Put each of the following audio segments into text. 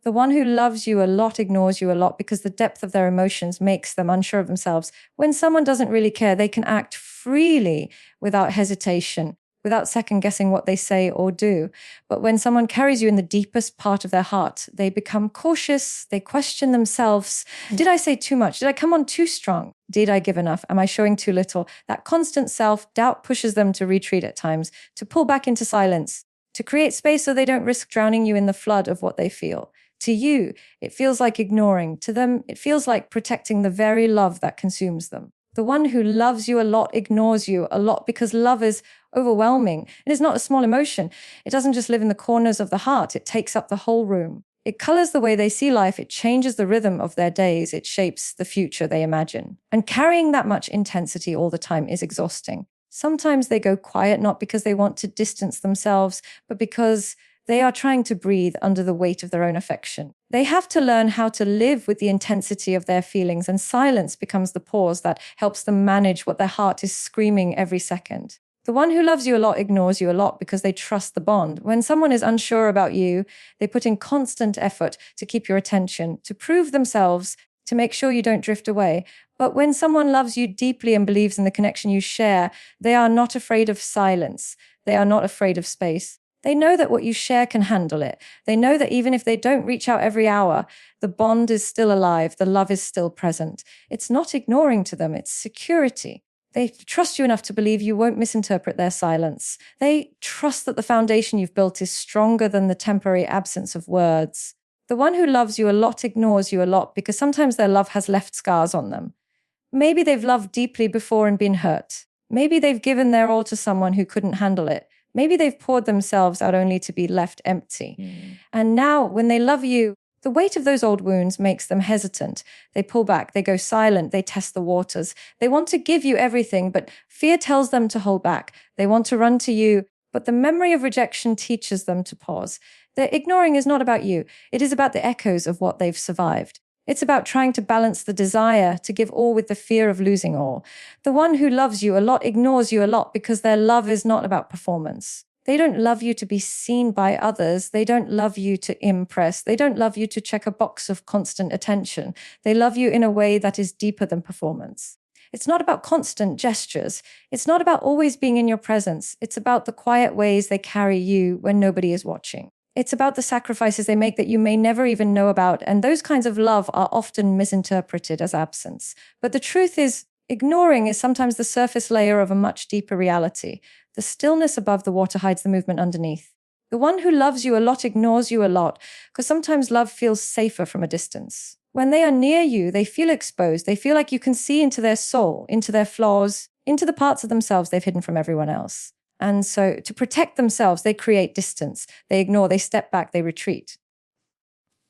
The one who loves you a lot ignores you a lot because the depth of their emotions makes them unsure of themselves. When someone doesn't really care, they can act freely without hesitation, without second guessing what they say or do. But when someone carries you in the deepest part of their heart, they become cautious, they question themselves. Did I say too much? Did I come on too strong? Did I give enough? Am I showing too little? That constant self-doubt pushes them to retreat at times, to pull back into silence, to create space so they don't risk drowning you in the flood of what they feel. To you, it feels like ignoring. To them, it feels like protecting the very love that consumes them. The one who loves you a lot ignores you a lot because love is overwhelming. It is not a small emotion. It doesn't just live in the corners of the heart. It takes up the whole room. It colors the way they see life. It changes the rhythm of their days. It shapes the future they imagine. And carrying that much intensity all the time is exhausting. Sometimes they go quiet, not because they want to distance themselves, but because they are trying to breathe under the weight of their own affection. They have to learn how to live with the intensity of their feelings, and silence becomes the pause that helps them manage what their heart is screaming every second. The one who loves you a lot ignores you a lot because they trust the bond. When someone is unsure about you, they put in constant effort to keep your attention, to prove themselves, to make sure you don't drift away. But when someone loves you deeply and believes in the connection you share, they are not afraid of silence. They are not afraid of space. They know that what you share can handle it. They know that even if they don't reach out every hour, the bond is still alive, the love is still present. It's not ignoring to them, it's security. They trust you enough to believe you won't misinterpret their silence. They trust that the foundation you've built is stronger than the temporary absence of words. The one who loves you a lot ignores you a lot because sometimes their love has left scars on them. Maybe they've loved deeply before and been hurt. Maybe they've given their all to someone who couldn't handle it. Maybe they've poured themselves out only to be left empty. And now, when they love you, the weight of those old wounds makes them hesitant. They pull back, they go silent, they test the waters. They want to give you everything, but fear tells them to hold back. They want to run to you, but the memory of rejection teaches them to pause. Their ignoring is not about you. It is about the echoes of what they've survived. It's about trying to balance the desire to give all with the fear of losing all. The one who loves you a lot ignores you a lot because their love is not about performance. They don't love you to be seen by others. They don't love you to impress. They don't love you to check a box of constant attention. They love you in a way that is deeper than performance. It's not about constant gestures. It's not about always being in your presence. It's about the quiet ways they carry you when nobody is watching. It's about the sacrifices they make that you may never even know about, and those kinds of love are often misinterpreted as absence. But the truth is, ignoring is sometimes the surface layer of a much deeper reality. The stillness above the water hides the movement underneath. The one who loves you a lot ignores you a lot, because sometimes love feels safer from a distance. When they are near you, they feel exposed. They feel like you can see into their soul, into their flaws, into the parts of themselves they've hidden from everyone else. And so to protect themselves, they create distance. They ignore, they step back, they retreat.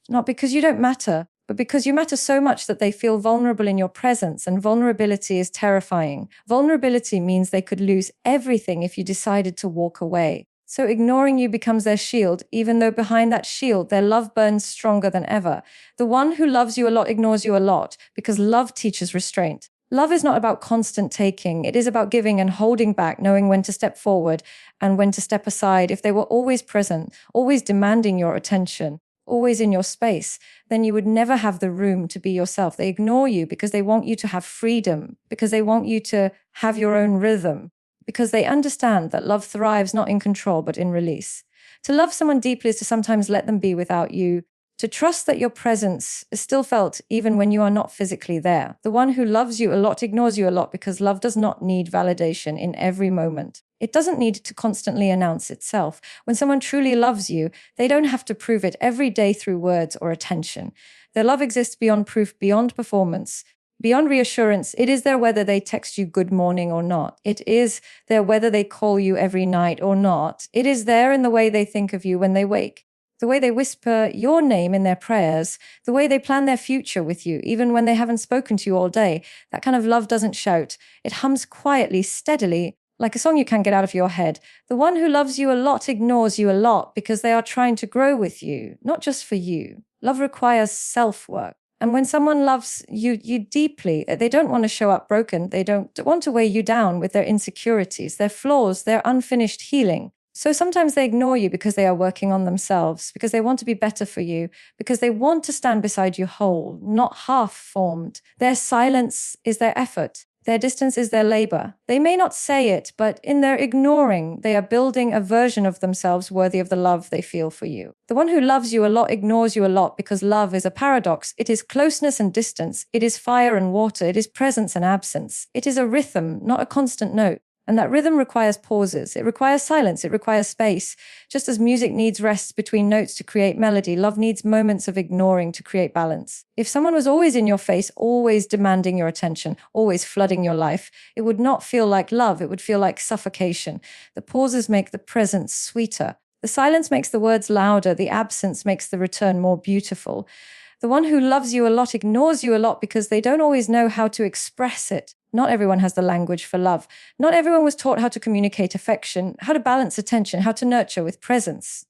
Not because you don't matter, but because you matter so much that they feel vulnerable in your presence, and vulnerability is terrifying. Vulnerability means they could lose everything if you decided to walk away. So ignoring you becomes their shield, even though behind that shield, their love burns stronger than ever. The one who loves you a lot ignores you a lot because love teaches restraint. Love is not about constant taking. It is about giving and holding back, knowing when to step forward and when to step aside. If they were always present, always demanding your attention, always in your space, then you would never have the room to be yourself. They ignore you because they want you to have freedom, because they want you to have your own rhythm, because they understand that love thrives not in control, but in release. To love someone deeply is to sometimes let them be without you, to trust that your presence is still felt even when you are not physically there. The one who loves you a lot ignores you a lot because love does not need validation in every moment. It doesn't need to constantly announce itself. When someone truly loves you, they don't have to prove it every day through words or attention. Their love exists beyond proof, beyond performance, beyond reassurance. It is there whether they text you good morning or not. It is there whether they call you every night or not. It is there in the way they think of you when they wake, the way they whisper your name in their prayers, the way they plan their future with you, even when they haven't spoken to you all day. That kind of love doesn't shout. It hums quietly, steadily, like a song you can't get out of your head. The one who loves you a lot ignores you a lot because they are trying to grow with you, not just for you. Love requires self-work. And when someone loves you deeply, they don't want to show up broken. They don't want to weigh you down with their insecurities, their flaws, their unfinished healing. So sometimes they ignore you because they are working on themselves, because they want to be better for you, because they want to stand beside you whole, not half-formed. Their silence is their effort. Their distance is their labor. They may not say it, but in their ignoring, they are building a version of themselves worthy of the love they feel for you. The one who loves you a lot ignores you a lot because love is a paradox. It is closeness and distance. It is fire and water. It is presence and absence. It is a rhythm, not a constant note. And that rhythm requires pauses. It requires silence. It requires space. Just as music needs rests between notes to create melody, love needs moments of ignoring to create balance. If someone was always in your face, always demanding your attention, always flooding your life, it would not feel like love. It would feel like suffocation. The pauses make the presence sweeter. The silence makes the words louder. The absence makes the return more beautiful. The one who loves you a lot ignores you a lot because they don't always know how to express it. Not everyone has the language for love. Not everyone was taught how to communicate affection, how to balance attention, how to nurture with presence.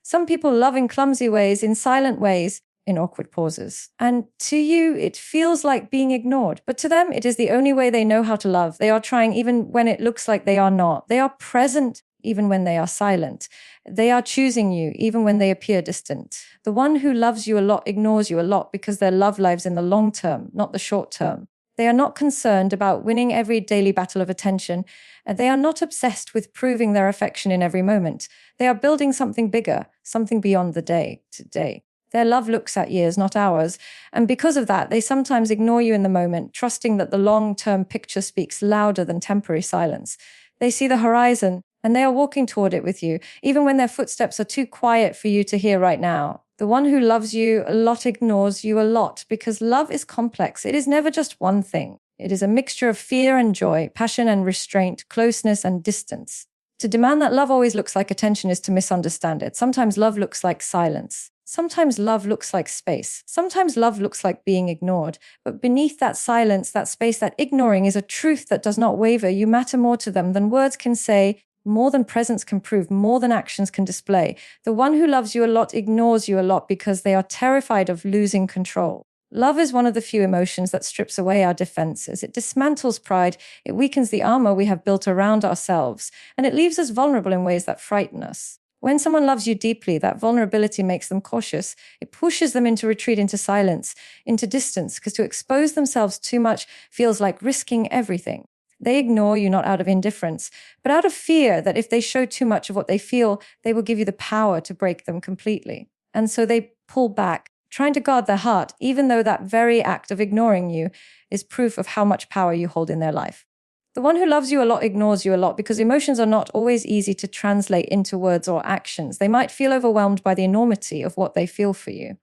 Some people love in clumsy ways, in silent ways, in awkward pauses. And to you, it feels like being ignored. But to them, it is the only way they know how to love. They are trying even when it looks like they are not. They are present even when they are silent. They are choosing you even when they appear distant. The one who loves you a lot ignores you a lot because their love lives in the long term, not the short term. They are not concerned about winning every daily battle of attention, and they are not obsessed with proving their affection in every moment. They are building something bigger, something beyond the day to day. Their love looks at years, not hours, and because of that, they sometimes ignore you in the moment, trusting that the long-term picture speaks louder than temporary silence. They see the horizon, and they are walking toward it with you, even when their footsteps are too quiet for you to hear right now. The one who loves you a lot ignores you a lot because love is complex. It is never just one thing. It is a mixture of fear and joy, passion and restraint, closeness and distance. To demand that love always looks like attention is to misunderstand it. Sometimes love looks like silence. Sometimes love looks like space. Sometimes love looks like being ignored. But beneath that silence, that space, that ignoring is a truth that does not waver. You matter more to them than words can say, more than presence can prove, more than actions can display. The one who loves you a lot ignores you a lot because they are terrified of losing control. Love is one of the few emotions that strips away our defenses. It dismantles pride, it weakens the armor we have built around ourselves, and it leaves us vulnerable in ways that frighten us. When someone loves you deeply, that vulnerability makes them cautious. It pushes them into retreat, into silence, into distance, because to expose themselves too much feels like risking everything. They ignore you not out of indifference, but out of fear that if they show too much of what they feel, they will give you the power to break them completely. And so they pull back, trying to guard their heart, even though that very act of ignoring you is proof of how much power you hold in their life. The one who loves you a lot ignores you a lot because emotions are not always easy to translate into words or actions. They might feel overwhelmed by the enormity of what they feel for you.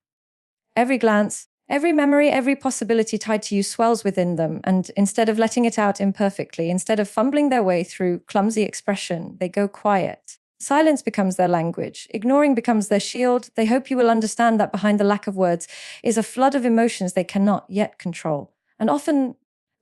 Every glance, every memory, every possibility tied to you swells within them, and instead of letting it out imperfectly, instead of fumbling their way through clumsy expression, they go quiet. Silence becomes their language. Ignoring becomes their shield. They hope you will understand that behind the lack of words is a flood of emotions they cannot yet control. And often,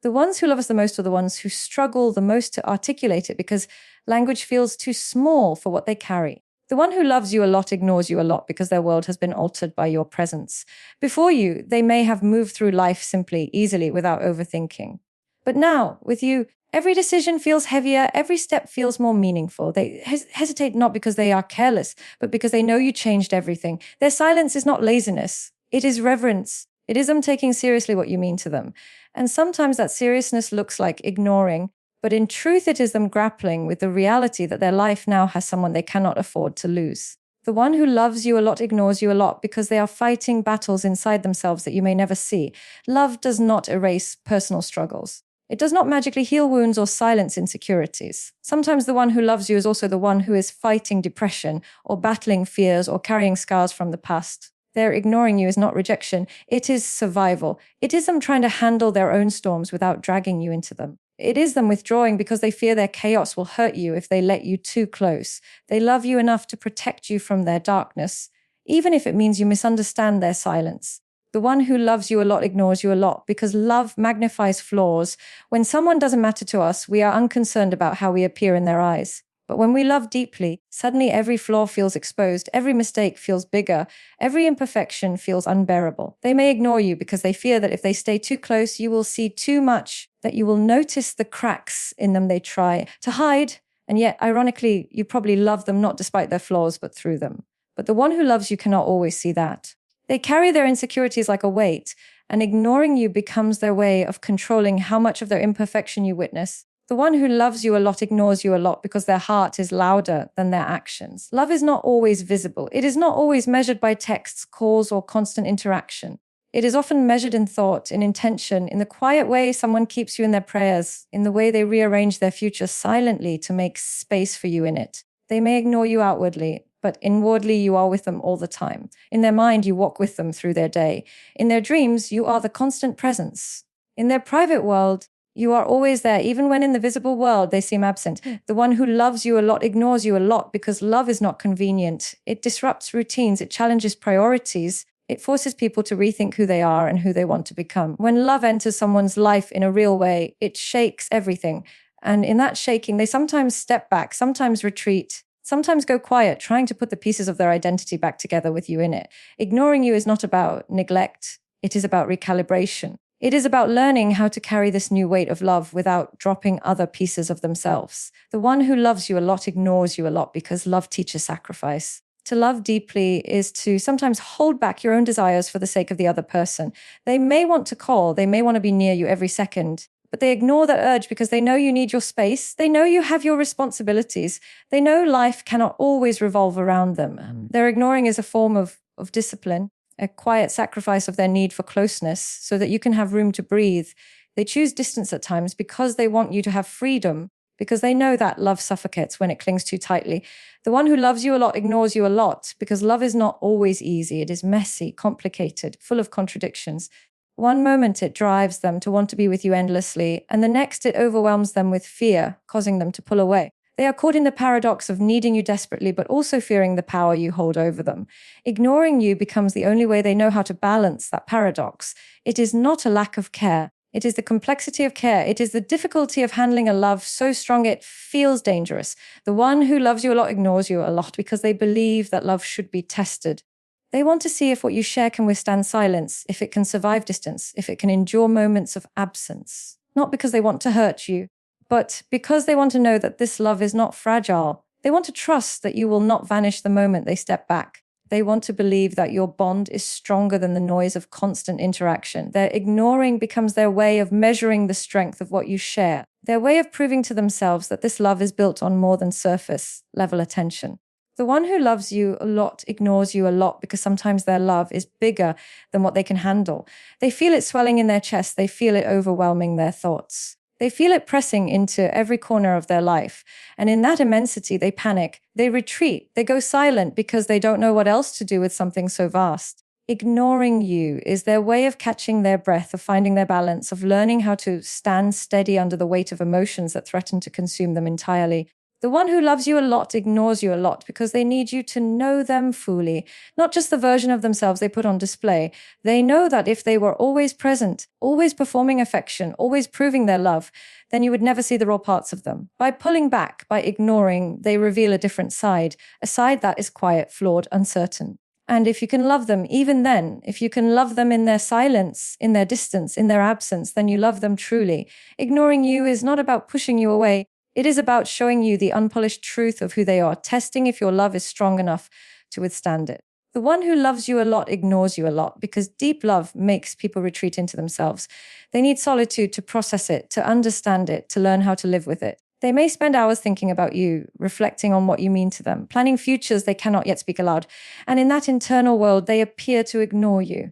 the ones who love us the most are the ones who struggle the most to articulate it because language feels too small for what they carry. The one who loves you a lot ignores you a lot because their world has been altered by your presence. Before you, they may have moved through life simply, easily, without overthinking. But now, with you, every decision feels heavier, every step feels more meaningful. They hesitate not because they are careless, but because they know you changed everything. Their silence is not laziness. It is reverence. It is them taking seriously what you mean to them. And sometimes that seriousness looks like ignoring, but in truth, it is them grappling with the reality that their life now has someone they cannot afford to lose. The one who loves you a lot ignores you a lot because they are fighting battles inside themselves that you may never see. Love does not erase personal struggles. It does not magically heal wounds or silence insecurities. Sometimes the one who loves you is also the one who is fighting depression or battling fears or carrying scars from the past. Their ignoring you is not rejection. It is survival. It is them trying to handle their own storms without dragging you into them. It is them withdrawing because they fear their chaos will hurt you if they let you too close. They love you enough to protect you from their darkness, even if it means you misunderstand their silence. The one who loves you a lot ignores you a lot because love magnifies flaws. When someone doesn't matter to us, we are unconcerned about how we appear in their eyes. But when we love deeply, suddenly every flaw feels exposed, every mistake feels bigger, every imperfection feels unbearable. They may ignore you because they fear that if they stay too close, you will see too much, that you will notice the cracks in them they try to hide, And yet, ironically, you probably love them not despite their flaws, but through them. But the one who loves you cannot always see that. They carry their insecurities like a weight, and ignoring you becomes their way of controlling how much of their imperfection you witness. The one who loves you a lot ignores you a lot because their heart is louder than their actions. Love is not always visible. It is not always measured by texts, calls, or constant interaction. It is often measured in thought, in intention, in the quiet way someone keeps you in their prayers, in the way they rearrange their future silently to make space for you in it. They may ignore you outwardly, but inwardly you are with them all the time. In their mind, you walk with them through their day. In their dreams, you are the constant presence. In their private world, you are always there, even when in the visible world they seem absent. The one who loves you a lot ignores you a lot because love is not convenient. It disrupts routines, it challenges priorities, it forces people to rethink who they are and who they want to become. When love enters someone's life in a real way, it shakes everything. And in that shaking, they sometimes step back, sometimes retreat, sometimes go quiet, trying to put the pieces of their identity back together with you in it. Ignoring you is not about neglect. It is about recalibration. It is about learning how to carry this new weight of love without dropping other pieces of themselves. The one who loves you a lot ignores you a lot because love teaches sacrifice. To love deeply is to sometimes hold back your own desires for the sake of the other person. They may want to call, they may want to be near you every second, but they ignore that urge because they know you need your space. They know you have your responsibilities. They know life cannot always revolve around them. Their ignoring is a form of discipline, a quiet sacrifice of their need for closeness so that you can have room to breathe. They choose distance at times because they want you to have freedom, because they know that love suffocates when it clings too tightly. The one who loves you a lot ignores you a lot because love is not always easy. It is messy, complicated, full of contradictions. One moment it drives them to want to be with you endlessly, and the next it overwhelms them with fear, causing them to pull away. They are caught in the paradox of needing you desperately, but also fearing the power you hold over them. Ignoring you becomes the only way they know how to balance that paradox. It is not a lack of care. It is the complexity of care. It is the difficulty of handling a love so strong it feels dangerous. The one who loves you a lot ignores you a lot because they believe that love should be tested. They want to see if what you share can withstand silence, if it can survive distance, if it can endure moments of absence. Not because they want to hurt you, but because they want to know that this love is not fragile. They want to trust that you will not vanish the moment they step back. They want to believe that your bond is stronger than the noise of constant interaction. Their ignoring becomes their way of measuring the strength of what you share, their way of proving to themselves that this love is built on more than surface level attention. The one who loves you a lot ignores you a lot because sometimes their love is bigger than what they can handle. They feel it swelling in their chest. They feel it overwhelming their thoughts. They feel it pressing into every corner of their life. And in that immensity, they panic. They retreat. They go silent because they don't know what else to do with something so vast. Ignoring you is their way of catching their breath, of finding their balance, of learning how to stand steady under the weight of emotions that threaten to consume them entirely. The one who loves you a lot ignores you a lot because they need you to know them fully, not just the version of themselves they put on display. They know that if they were always present, always performing affection, always proving their love, then you would never see the raw parts of them. By pulling back, by ignoring, they reveal a different side, a side that is quiet, flawed, uncertain. And if you can love them, even then, if you can love them in their silence, in their distance, in their absence, then you love them truly. Ignoring you is not about pushing you away. It is about showing you the unpolished truth of who they are, testing if your love is strong enough to withstand it. The one who loves you a lot ignores you a lot because deep love makes people retreat into themselves. They need solitude to process it, to understand it, to learn how to live with it. They may spend hours thinking about you, reflecting on what you mean to them, planning futures they cannot yet speak aloud. And in that internal world, they appear to ignore you.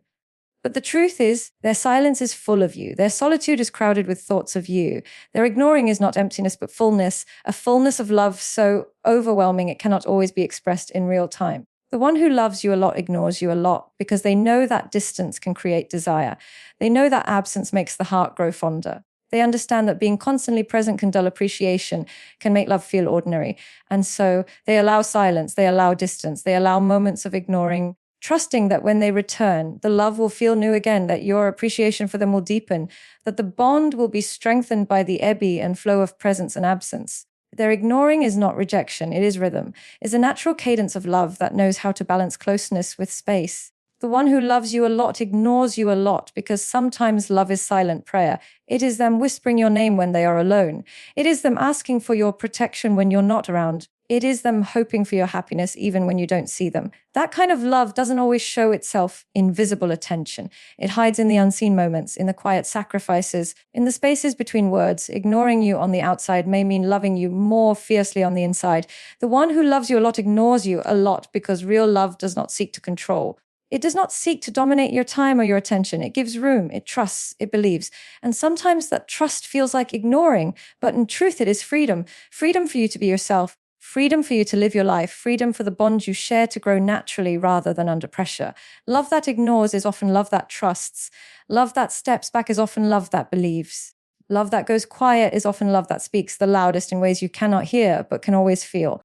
But the truth is, their silence is full of you. Their solitude is crowded with thoughts of you. Their ignoring is not emptiness, but fullness, a fullness of love so overwhelming it cannot always be expressed in real time. The one who loves you a lot ignores you a lot because they know that distance can create desire. They know that absence makes the heart grow fonder. They understand that being constantly present can dull appreciation, can make love feel ordinary. And so they allow silence, they allow distance, they allow moments of ignoring, trusting that when they return, the love will feel new again, that your appreciation for them will deepen, that the bond will be strengthened by the ebb and flow of presence and absence. Their ignoring is not rejection, it is rhythm. It's a natural cadence of love that knows how to balance closeness with space. The one who loves you a lot ignores you a lot because sometimes love is silent prayer. It is them whispering your name when they are alone. It is them asking for your protection when you're not around. It is them hoping for your happiness even when you don't see them. That kind of love doesn't always show itself in visible attention. It hides in the unseen moments, in the quiet sacrifices, in the spaces between words. Ignoring you on the outside may mean loving you more fiercely on the inside. The one who loves you a lot ignores you a lot because real love does not seek to control. It does not seek to dominate your time or your attention. It gives room, it trusts, it believes. And sometimes that trust feels like ignoring, but in truth, it is freedom. Freedom for you to be yourself. Freedom for you to live your life, freedom for the bonds you share to grow naturally rather than under pressure. Love that ignores is often love that trusts. Love that steps back is often love that believes. Love that goes quiet is often love that speaks the loudest in ways you cannot hear but can always feel.